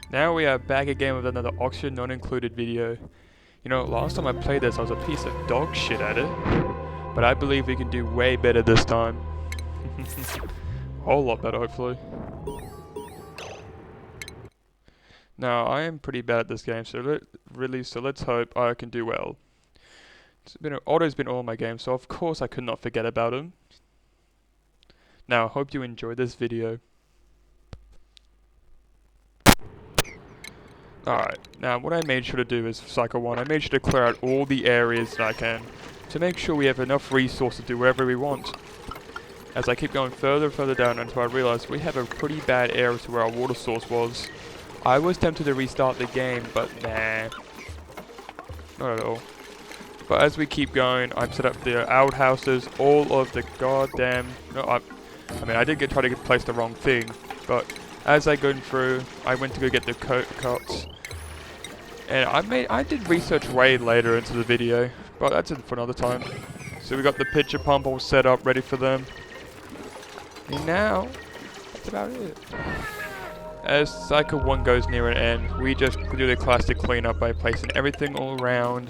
Now we are back again with another auction not included video. You know, last time I played this I was a piece of dog shit at it, but I believe we can do way better this time. Whole lot better, hopefully. Now, I am pretty bad at this game, so let's hope I can do well. Otto's been all my games, so of course I could not forget about him. Now, I hope you enjoyed this video. Alright, now what I made sure to do is, for Cycle 1, I made sure to clear out all the areas that I can, to make sure we have enough resources to do whatever we want. As I keep going further and further down until I realize we have a pretty bad area to where our water source was. I was tempted to restart the game, but nah. Not at all. But as we keep going, I've set up the outhouses, all of the goddamn... No, I did try to place the wrong thing, but as I go through, I went to go get the cuts. And I did research way later into the video, but that's it for another time. So we got the pitcher pump all set up, ready for them. And now, that's about it. As Cycle 1 goes near an end, we just do the classic cleanup by placing everything all around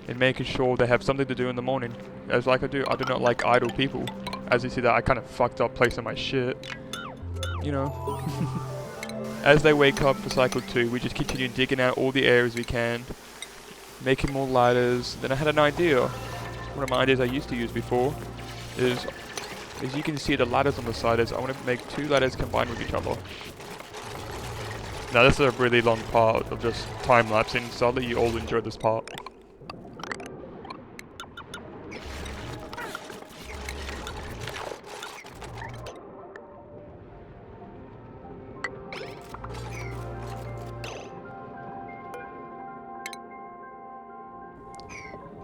and making sure they have something to do in the morning. As like I do not like idle people. As you see that I kind of fucked up placing my shit. You know. As they wake up for Cycle 2, we just continue digging out all the areas we can, making more ladders. Then I had an idea. One of my ideas I used to use before is, as you can see the ladders on the side, is I want to make 2 ladders combined with each other. Now this is a really long part of just time-lapsing, so I'll let you all enjoy this part.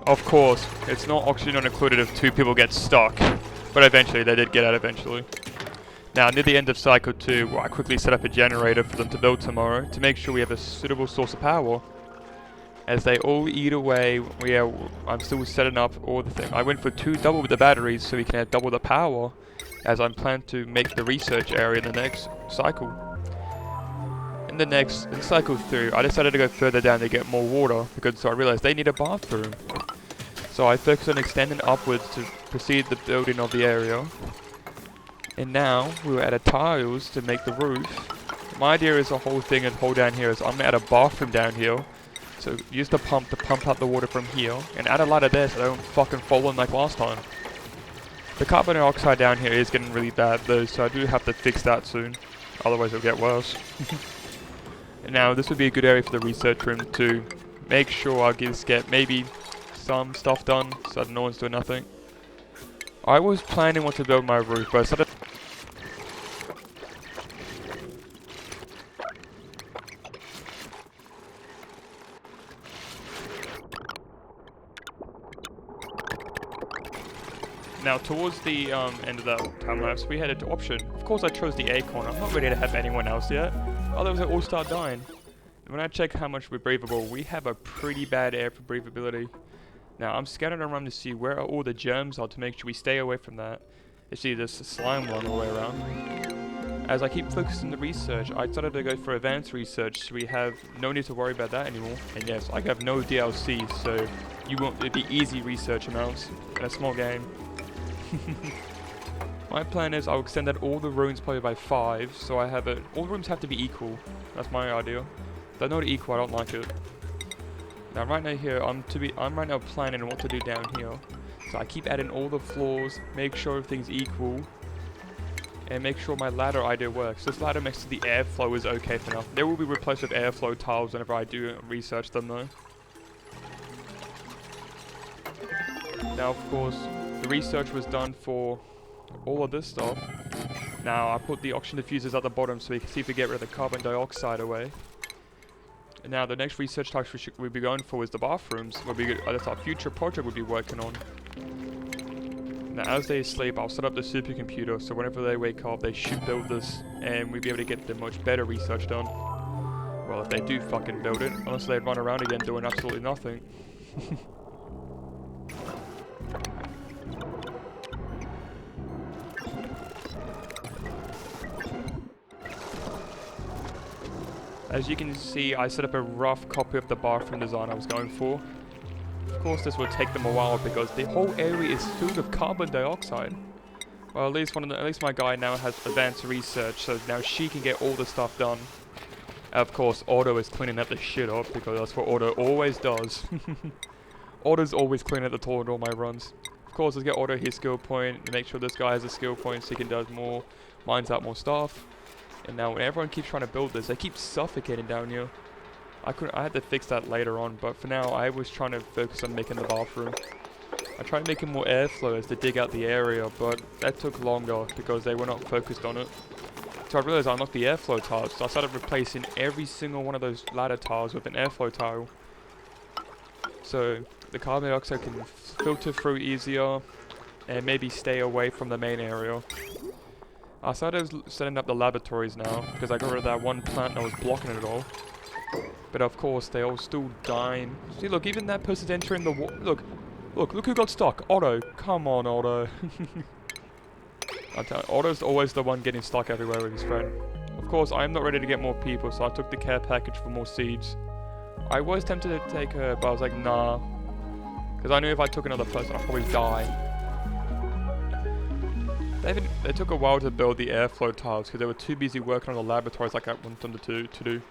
Of course, it's not oxygen not included if 2 people get stuck, but eventually they did get out eventually. Now, near the end of Cycle 2, I quickly set up a generator for them to build tomorrow to make sure we have a suitable source of power. As they all eat away, I'm still setting up all the things. I went for double with the batteries so we can have double the power, as I'm planning to make the research area in the next cycle. In Cycle 3, I decided to go further down to get more water, because I realized they need a bathroom. So I focused on extending upwards to proceed the building of the area. And now, we were at a tiles to make the roof. My idea is the whole thing and whole down here is I'm going to add a bathroom down here. So use the pump to pump out the water from here. And add a ladder there so I don't fucking fall in like last time. The carbon dioxide down here is getting really bad though, so I do have to fix that soon. Otherwise it'll get worse. And now this would be a good area for the research room to make sure I'll just get maybe some stuff done so that no one's doing nothing. I was planning what to build my roof, but I started... Now, towards the end of that time lapse, we had an option. Of course, I chose the acorn. I'm not ready to have anyone else yet. Otherwise, they all start dying. And when I check how much we're breathable, we have a pretty bad air for breathability. Now, I'm scanning around to see where all the germs are to make sure we stay away from that. You see this slime run all the way around. As I keep focusing the research, I started to go for advanced research, so we have no need to worry about that anymore. And yes, I have no DLC, so it'd be easy research amounts in a small game. My plan is I'll extend that all the rooms probably by 5, so I have all the rooms have to be equal. That's my idea. If they're not equal, I don't like it. Now right now here, I'm right now planning what to do down here. So I keep adding all the floors, make sure everything's equal, and make sure my ladder idea works. This ladder next to the airflow is okay for now. There will be replaced with airflow tiles whenever I do research them though. Now of course, the research was done for all of this stuff. Now I put the oxygen diffusers at the bottom so we can see if we get rid of the carbon dioxide away. And now the next research task we'll be going for is the bathrooms. That's our future project we'll be working on. Now as they sleep, I'll set up the supercomputer so whenever they wake up they should build this and we'll be able to get the much better research done. Well, if they do fucking build it, unless they run around again doing absolutely nothing. As you can see, I set up a rough copy of the bathroom design I was going for. Of course, this will take them a while because the whole area is filled with carbon dioxide. Well, at least my guy now has advanced research, so now she can get all the stuff done. Of course, Otto is cleaning that the shit up because that's what Otto always does. Otto's always cleaning at the toilet all my runs. Of course, let's get Otto his skill point and make sure this guy has a skill point so he can do more, mines out more stuff. And now when everyone keeps trying to build this, they keep suffocating down here. I had to fix that later on, but for now I was trying to focus on making the bathroom. I tried making more airflow as to dig out the area, but that took longer because they were not focused on it. So I realized I unlocked the airflow tiles, so I started replacing every single one of those ladder tiles with an airflow tile. So the carbon dioxide can filter through easier and maybe stay away from the main area. I started setting up the laboratories now because I got rid of that one plant that was blocking it all. But of course they all still dying. See, look, even that person's entering the water. Look who got stuck. Otto. Come on, Otto. Otto's always the one getting stuck everywhere with his friend. Of course, I am not ready to get more people, so I took the care package for more seeds. I was tempted to take her, but I was like, nah. Because I knew if I took another person, I'd probably die. They took a while to build the airflow tiles because they were too busy working on the laboratories like I wanted them to do.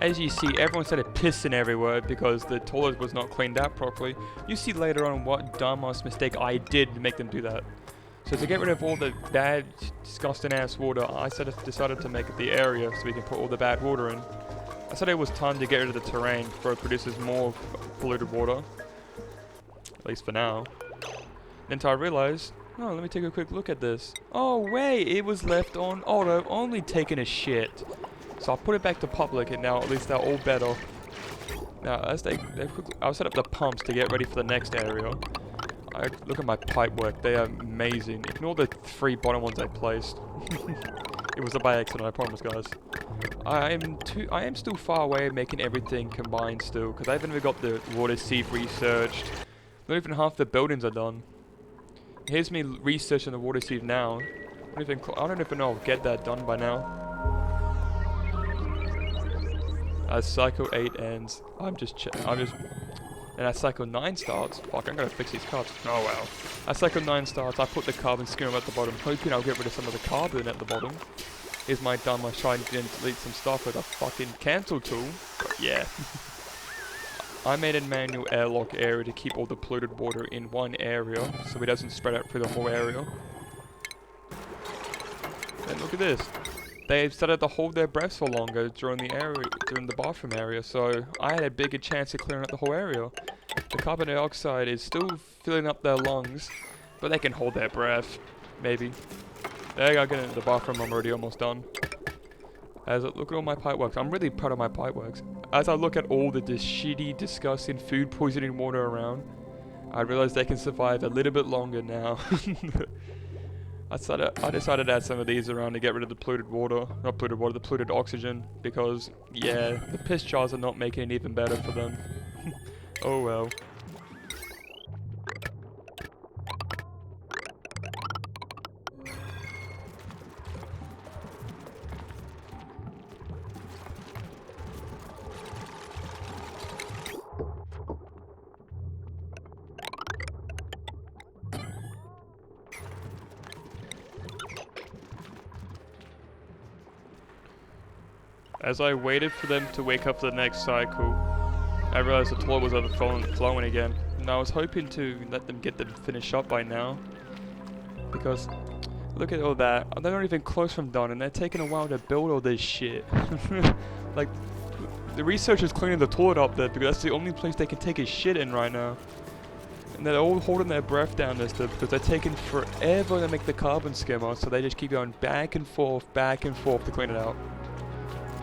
As you see, everyone started pissing everywhere because the toilet was not cleaned out properly. You see later on what dumbass mistake I did to make them do that. So to get rid of all the bad, disgusting ass water, I decided to make it the area so we can put all the bad water in. I said it was time to get rid of the terrain before it produces more polluted water. At least for now. Then I realized, oh, let me take a quick look at this. Oh wait, it was left on Otto only taking a shit. So I'll put it back to public and now at least they're all better. Now as I'll set up the pumps to get ready for the next area. Look at my pipe work, they are amazing. Ignore the 3 bottom ones I placed. It was by accident, I promise guys. I am still far away making everything combined still, because I haven't even got the water sieve researched. Not even half the buildings are done. Here's me researching the water sieve now. I don't even know I'll get that done by now. As Cycle 8 ends, and as Cycle 9 starts, fuck, I'm gonna fix these cards. Oh wow. As Cycle 9 starts, I put the carbon skimmer at the bottom, hoping I'll get rid of some of the carbon at the bottom. Here's my dumb trying to delete some stuff with a fucking cancel tool. But yeah. I made a manual airlock area to keep all the polluted water in one area, so it doesn't spread out through the whole area. And look at this. They started to hold their breaths for longer during the bathroom area, so I had a bigger chance of clearing up the whole area. The carbon dioxide is still filling up their lungs, but they can hold their breath, maybe. There you go, get into the bathroom, I'm already almost done. As I look at all my pipeworks, I'm really proud of my pipeworks. As I look at all the shitty, disgusting, food poisoning water around, I realize they can survive a little bit longer now. I decided to add some of these around to get rid of the polluted water. Not polluted water, the polluted oxygen. Because, yeah, the piss jars are not making it even better for them. Oh well. As I waited for them to wake up for the next cycle, I realized the toilet was overflowing again, and I was hoping to let them get them finished up by now. Because, look at all that, they're not even close from done, and they're taking a while to build all this shit. Like, the researchers cleaning the toilet up there because that's the only place they can take a shit in right now. And they're all holding their breath down this stuff because they're taking forever to make the carbon skimmer, so they just keep going back and forth to clean it out.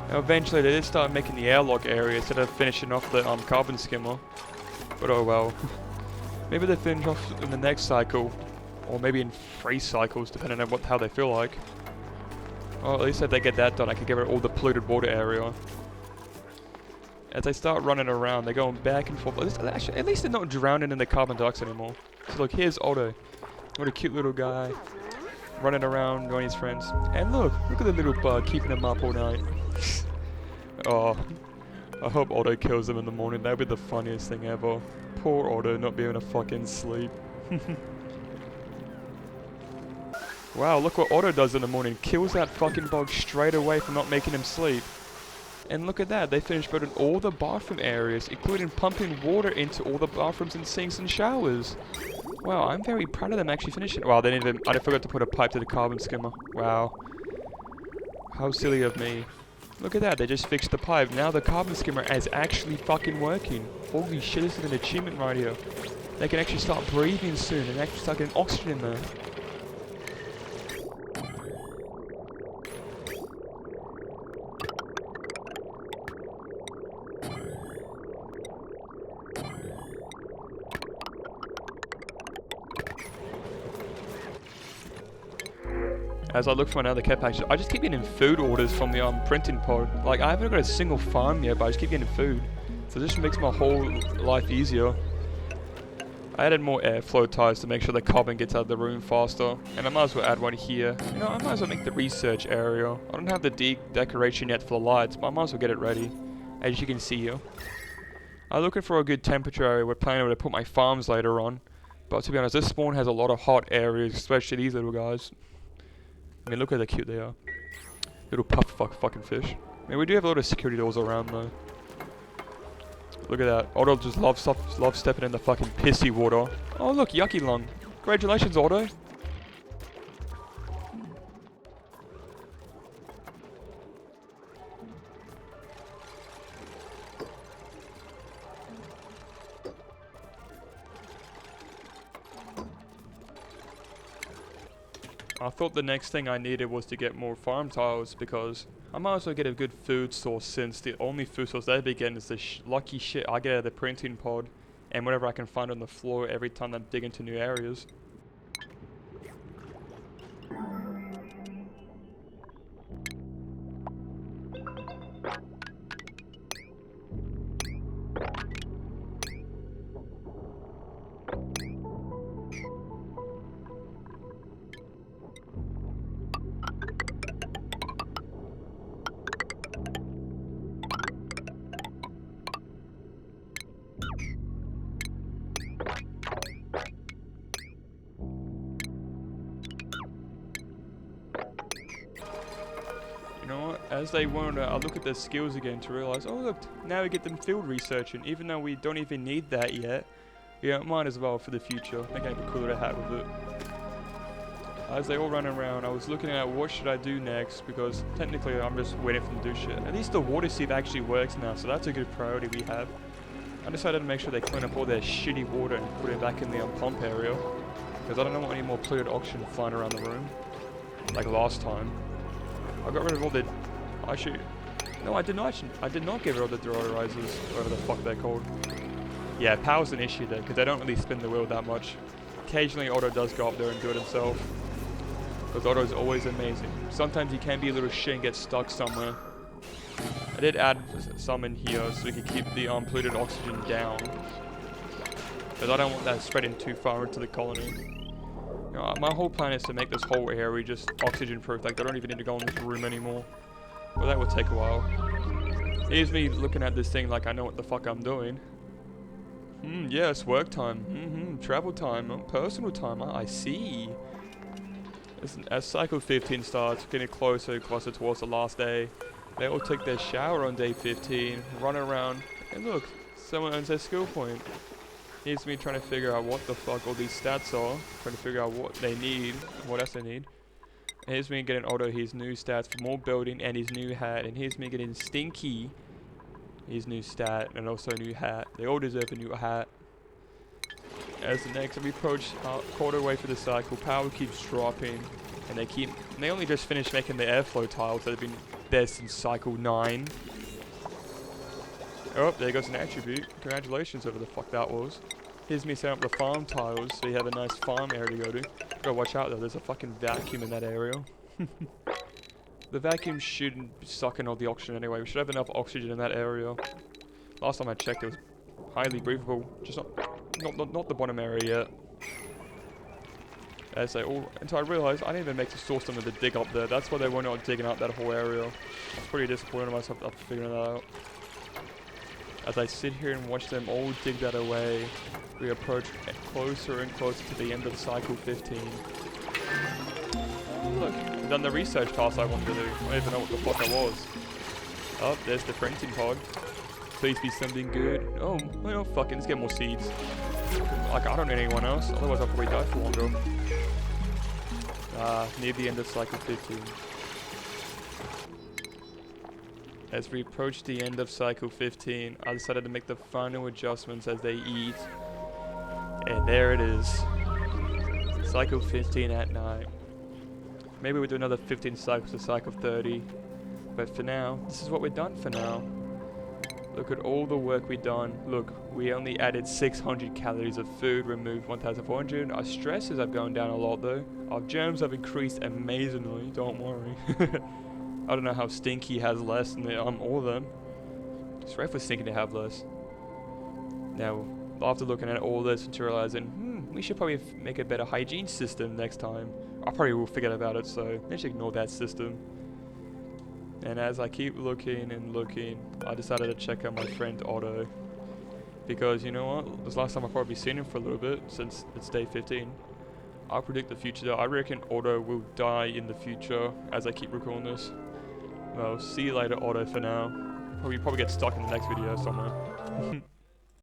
Now eventually they did start making the airlock area instead of finishing off the carbon skimmer. But oh well. Maybe they finish off in the next cycle. Or maybe in 3 cycles, depending on how they feel like. Well, at least if they get that done, I can get rid of all the polluted water area. as they start running around, they're going back and forth. Actually, at least they're not drowning in the carbon dioxide anymore. So look, here's Otto. What a cute little guy. Running around, joining his friends. And look at the little bug keeping him up all night. Oh, I hope Otto kills him in the morning. That would be the funniest thing ever. Poor Otto not being able to fucking sleep. Wow, look what Otto does in the morning. Kills that fucking bug straight away for not making him sleep. And look at that, they finished building all the bathroom areas, including pumping water into all the bathrooms and sinks and showers. Wow, I'm very proud of them actually finishing. Wow, I forgot to put a pipe to the carbon skimmer. Wow. How silly of me. Look at that, they just fixed the pipe. Now the carbon skimmer is actually fucking working. Holy shit, this is an achievement right here. They can actually start breathing soon and actually start getting oxygen in there. As I look for another care package, I just keep getting food orders from the printing pod. Like, I haven't got a single farm yet, but I just keep getting food. So this just makes my whole life easier. I added more airflow ties to make sure the carbon gets out of the room faster. And I might as well add one here. You know, I might as well make the research area. I don't have the decoration yet for the lights, but I might as well get it ready. As you can see here. I'm looking for a good temperature area. We're planning to put my farms later on. But to be honest, this spawn has a lot of hot areas, especially these little guys. I mean, look how cute they are. Little puff fucking fish. I mean, we do have a lot of security doors around though. Look at that. Otto just loves stepping in the fucking pissy water. Oh look, Yucky Lung. Congratulations, Otto. I thought the next thing I needed was to get more farm tiles because I might as well get a good food source since the only food source they'll be getting is the lucky shit I get out of the printing pod and whatever I can find on the floor every time I dig into new areas. You know what? As they wander, I look at their skills again to realize, oh look, now we get them field researching. Even though we don't even need that yet, we don't mind as well for the future. I think I have a cooler hat with it. As they all run around, I was looking at what should I do next because technically I'm just waiting for them to do shit. At least the water sieve actually works now, so that's a good priority we have. I decided to make sure they clean up all their shitty water and put it back in the pump area because I don't want any more polluted oxygen flying around the room like last time. I got rid of all the... No, I did not get rid of the deodorizers, whatever the fuck they're called. Yeah, power's an issue there, because they don't really spin the wheel that much. Occasionally Otto does go up there and do it himself. Because Otto's always amazing. Sometimes he can be a little shit and get stuck somewhere. I did add some in here so we can keep the polluted oxygen down. Because I don't want that spreading too far into the colony. My whole plan is to make this whole area just oxygen proof, like I don't even need to go in this room anymore. Well, that would take a while. Here's me looking at this thing like I know what the fuck I'm doing. Yes, work time. Travel time. Personal time. I see. As cycle 15 starts, getting closer and closer towards the last day, they all take their shower on day 15, run around, and look, someone earns their skill point. Here's me trying to figure out what the fuck all these stats are, trying to figure out what they need, what else they need. And here's me getting Otto his new stats for more building and his new hat, and here's me getting Stinky his new stat and also a new hat. They all deserve a new hat. As the next we approach quarter way through the cycle, power keeps dropping, and they only just finished making the airflow tiles that have been there since cycle 9. Oh, there goes an attribute. Congratulations, whoever the fuck that was. Here's me setting up the farm tiles so you have a nice farm area to go to. Gotta watch out though, there's a fucking vacuum in that area. The vacuum shouldn't be sucking all the oxygen anyway. We should have enough oxygen in that area. Last time I checked, it was highly breathable. Just not the bottom area yet. As until I realised I didn't even make the source them to dig up there. That's why they were not digging up that whole area. I was pretty disappointed in myself after figuring that out. As I sit here and watch them all dig that away, we approach closer and closer to the end of cycle 15. Oh, look, I've done the research task I wanted to do. I don't even know what the fuck that was. Oh, there's the printing pod. Please be something good. Oh, well, fuck it, let's get more seeds. Like, I don't need anyone else, otherwise I'll probably die for longer. Near the end of cycle 15. As we approach the end of cycle 15, I decided to make the final adjustments as they eat. And there it is. Cycle 15 at night. Maybe we'll do another 15 cycles to cycle 30. But for now, this is what we've done for now. Look at all the work we've done. Look, we only added 600 calories of food, removed 1,400. Our stresses have gone down a lot though. Our germs have increased amazingly, don't worry. I don't know how Stinky has less than all of them. It's right for Stinky to have less. Now, after looking at all this and realizing, we should probably make a better hygiene system next time. I probably will forget about it, so let's ignore that system. And as I keep looking and looking, I decided to check out my friend Otto. Because you know what, this last time I've probably seen him for a little bit, since it's day 15. I'll predict the future though. I reckon Otto will die in the future as I keep recording this. Well, see you later Otto for now. Probably get stuck in the next video somewhere.